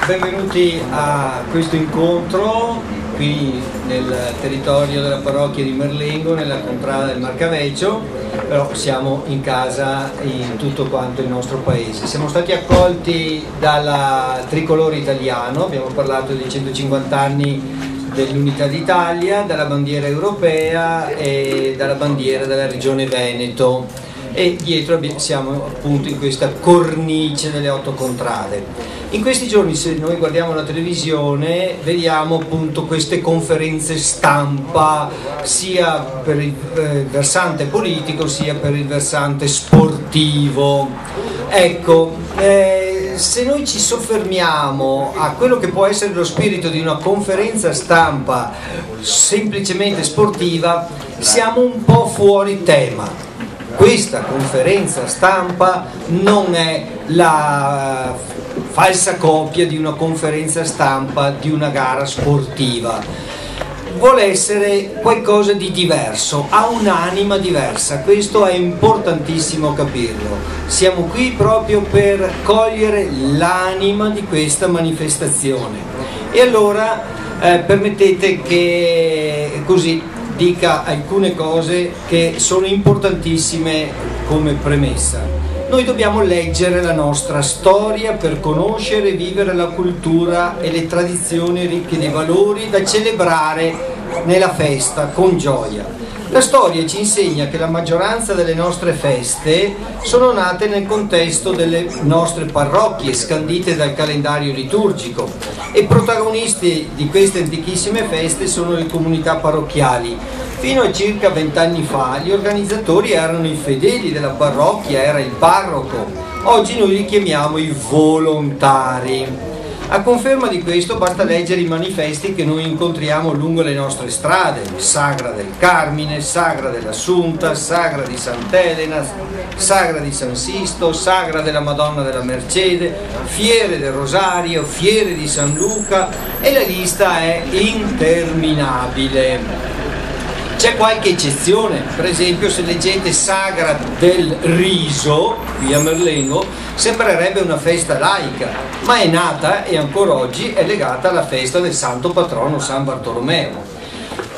Benvenuti a questo incontro qui nel territorio della parrocchia di Merlengo, nella contrada del Marcaveggio, però siamo in casa in tutto quanto il nostro paese. Siamo stati accolti dal tricolore italiano, abbiamo parlato dei 150 anni dell'Unità d'Italia, dalla bandiera europea e dalla bandiera della regione Veneto, e dietro siamo appunto in questa cornice delle 8 contrade. In questi giorni, se noi guardiamo la televisione, vediamo appunto queste conferenze stampa sia per il versante politico sia per il versante sportivo. Ecco, se noi ci soffermiamo a quello che può essere lo spirito di una conferenza stampa semplicemente sportiva, siamo un po' fuori tema. Questa conferenza stampa non è la falsa copia di una conferenza stampa di una gara sportiva. Vuole essere qualcosa di diverso, ha un'anima diversa, questo è importantissimo capirlo. Siamo qui proprio per cogliere l'anima di questa manifestazione. E allora permettete che così dica alcune cose che sono importantissime come premessa. Noi dobbiamo leggere la nostra storia per conoscere e vivere la cultura e le tradizioni ricche di valori da celebrare nella festa con gioia. La storia ci insegna che la maggioranza delle nostre feste sono nate nel contesto delle nostre parrocchie scandite dal calendario liturgico, e protagonisti di queste antichissime feste sono le comunità parrocchiali. Fino a circa 20 anni fa gli organizzatori erano i fedeli della parrocchia, era il parroco. Oggi noi li chiamiamo i volontari. A conferma di questo basta leggere i manifesti che noi incontriamo lungo le nostre strade: Sagra del Carmine, Sagra dell'Assunta, Sagra di Sant'Elena, Sagra di San Sisto, Sagra della Madonna della Mercede, Fiere del Rosario, Fiere di San Luca, e la lista è interminabile. C'è qualche eccezione, per esempio se leggete Sagra del Riso, qui a Merlengo, sembrerebbe una festa laica, ma è nata e ancora oggi è legata alla festa del santo patrono San Bartolomeo.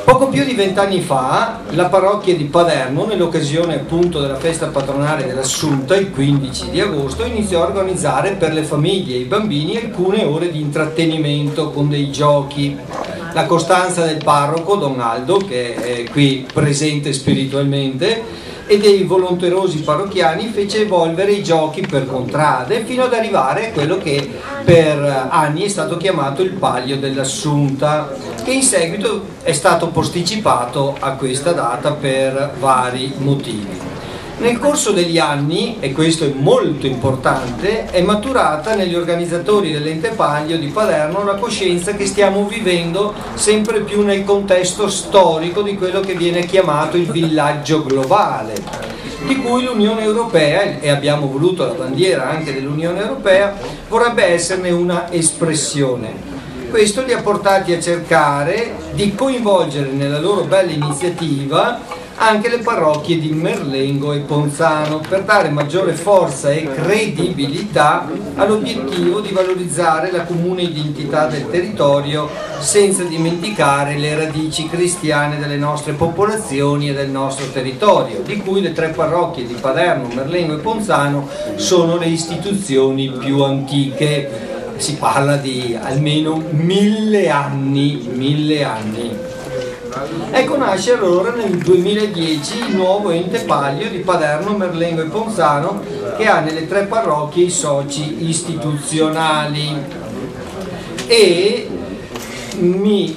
Poco più di 20 anni fa la parrocchia di Paderno, nell'occasione appunto della festa patronale dell'Assunta, il 15 di agosto, iniziò a organizzare per le famiglie e i bambini alcune ore di intrattenimento con dei giochi. La costanza del parroco, Don Aldo, che è qui presente spiritualmente, e dei volonterosi parrocchiani fece evolvere i giochi per contrade fino ad arrivare a quello che per anni è stato chiamato il Palio dell'Assunta, che in seguito è stato posticipato a questa data per vari motivi. Nel corso degli anni, e questo è molto importante, è maturata negli organizzatori dell'Ente Palio di Paderno la coscienza che stiamo vivendo sempre più nel contesto storico di quello che viene chiamato il villaggio globale, di cui l'Unione Europea, e abbiamo voluto la bandiera anche dell'Unione Europea, vorrebbe esserne una espressione. Questo li ha portati a cercare di coinvolgere nella loro bella iniziativa anche le parrocchie di Merlengo e Ponzano, per dare maggiore forza e credibilità all'obiettivo di valorizzare la comune identità del territorio senza dimenticare le radici cristiane delle nostre popolazioni e del nostro territorio, di cui le 3 parrocchie di Paderno, Merlengo e Ponzano sono le istituzioni più antiche. Si parla di almeno 1000 anni. Ecco, nasce allora nel 2010 il nuovo ente Palio di Paderno, Merlengo e Ponzano, che ha nelle 3 parrocchie i soci istituzionali. E mi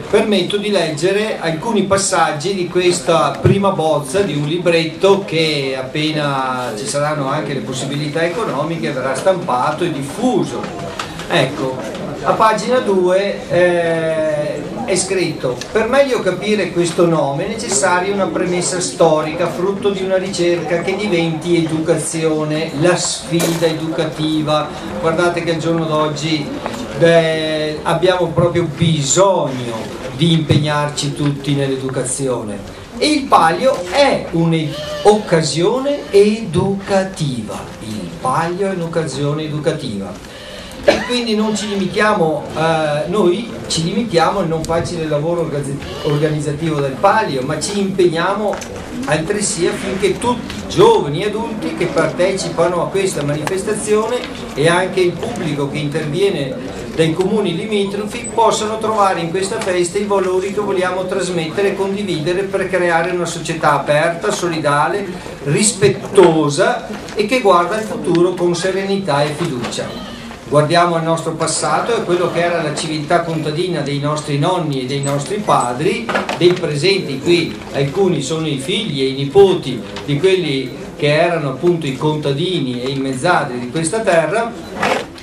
permetto di leggere alcuni passaggi di questa prima bozza di un libretto che, appena ci saranno anche le possibilità economiche, verrà stampato e diffuso. Ecco, a pagina 2 è scritto: per meglio capire questo nome è necessaria una premessa storica frutto di una ricerca che diventi educazione, la sfida educativa. Guardate che al giorno d'oggi abbiamo proprio bisogno di impegnarci tutti nell'educazione, e il Palio è un'occasione educativa. Il Palio è un'occasione educativa. e quindi non ci limitiamo, noi ci limitiamo al non facile lavoro organizzativo del palio, ma ci impegniamo altresì affinché tutti, giovani e adulti che partecipano a questa manifestazione e anche il pubblico che interviene dai comuni limitrofi possano trovare in questa festa i valori che vogliamo trasmettere e condividere per creare una società aperta, solidale, rispettosa e che guarda il futuro con serenità e fiducia. Guardiamo al nostro passato e quello che era la civiltà contadina dei nostri nonni e dei nostri padri, dei presenti qui alcuni sono i figli e i nipoti di quelli che erano appunto i contadini e i mezzadri di questa terra,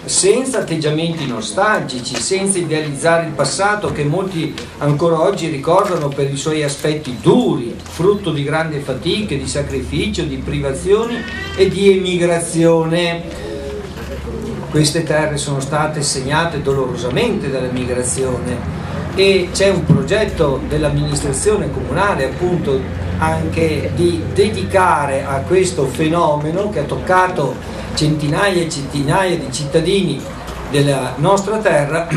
senza atteggiamenti nostalgici, senza idealizzare il passato che molti ancora oggi ricordano per i suoi aspetti duri, frutto di grandi fatiche, di sacrificio, di privazioni e di emigrazione. Queste terre sono state segnate dolorosamente dalla migrazione e c'è un progetto dell'amministrazione comunale appunto anche di dedicare a questo fenomeno che ha toccato centinaia e centinaia di cittadini della nostra terra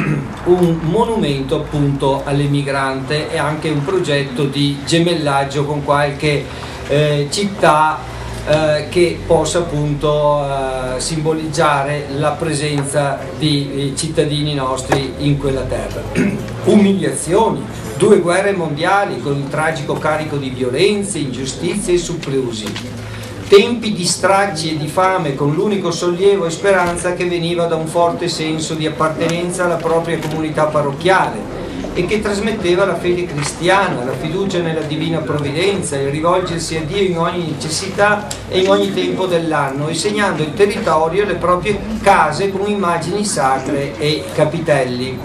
un monumento appunto all'emigrante e anche un progetto di gemellaggio con qualche città che possa appunto simboleggiare la presenza di cittadini nostri in quella terra. Umiliazioni, 2 guerre mondiali con il tragico carico di violenze, ingiustizie e soprusi, tempi di stragi e di fame con l'unico sollievo e speranza che veniva da un forte senso di appartenenza alla propria comunità parrocchiale e che trasmetteva la fede cristiana, la fiducia nella divina provvidenza, il rivolgersi a Dio in ogni necessità e in ogni tempo dell'anno, e segnando il territorio e le proprie case con immagini sacre e capitelli.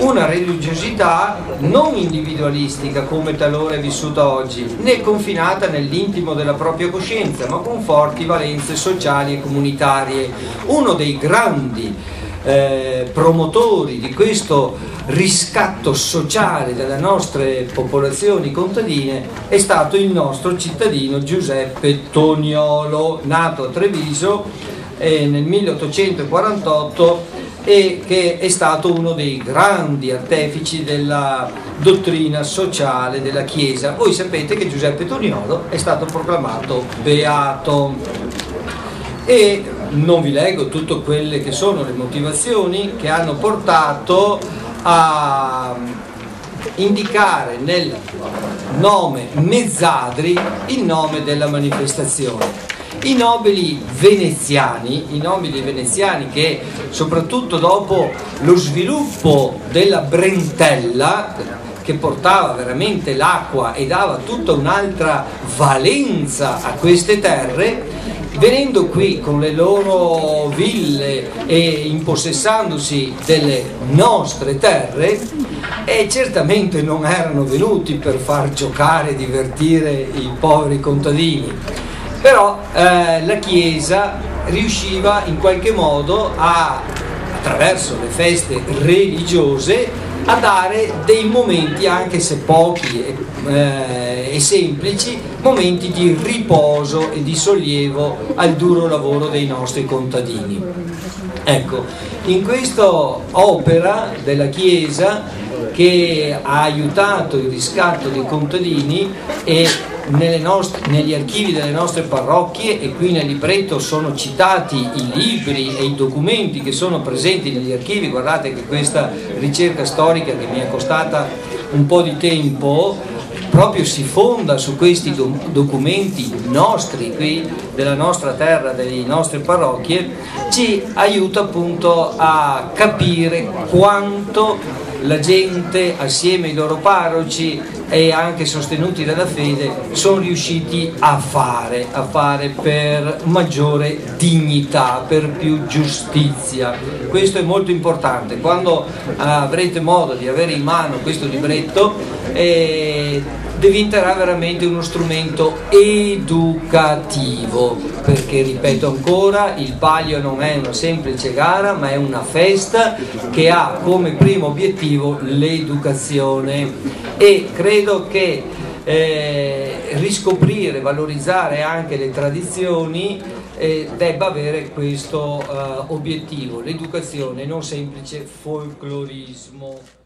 Una religiosità non individualistica come talora è vissuta oggi, né confinata nell'intimo della propria coscienza, ma con forti valenze sociali e comunitarie. Uno dei grandi promotori di questo riscatto sociale delle nostre popolazioni contadine è stato il nostro cittadino Giuseppe Toniolo, nato a Treviso nel 1848 e che è stato uno dei grandi artefici della dottrina sociale della Chiesa. Voi sapete che Giuseppe Toniolo è stato proclamato beato e non vi leggo tutte quelle che sono le motivazioni che hanno portato a indicare nel nome Mezzadri il nome della manifestazione. I nobili veneziani che soprattutto dopo lo sviluppo della Brentella, che portava veramente l'acqua e dava tutta un'altra valenza a queste terre, venendo qui con le loro ville e impossessandosi delle nostre terre, e certamente non erano venuti per far giocare e divertire i poveri contadini, però la Chiesa riusciva in qualche modo attraverso le feste religiose a dare dei momenti, anche se pochi e semplici, momenti di riposo e di sollievo al duro lavoro dei nostri contadini. Ecco, in questa opera della Chiesa che ha aiutato il riscatto dei contadini e negli archivi delle nostre parrocchie, e qui nel libretto sono citati i libri e i documenti che sono presenti negli archivi. Guardate che questa ricerca storica, che mi è costata un po' di tempo, proprio si fonda su questi documenti nostri qui della nostra terra, delle nostre parrocchie, ci aiuta appunto a capire quanto la gente assieme ai loro parroci e anche sostenuti dalla fede sono riusciti a fare per maggiore dignità, per più giustizia. Questo è molto importante. Quando avrete modo di avere in mano questo libretto diventerà veramente uno strumento educativo, perché, ripeto ancora, il palio non è una semplice gara, ma è una festa che ha come primo obiettivo l'educazione, e credo che riscoprire, valorizzare anche le tradizioni, debba avere questo obiettivo, l'educazione, non semplice folclorismo.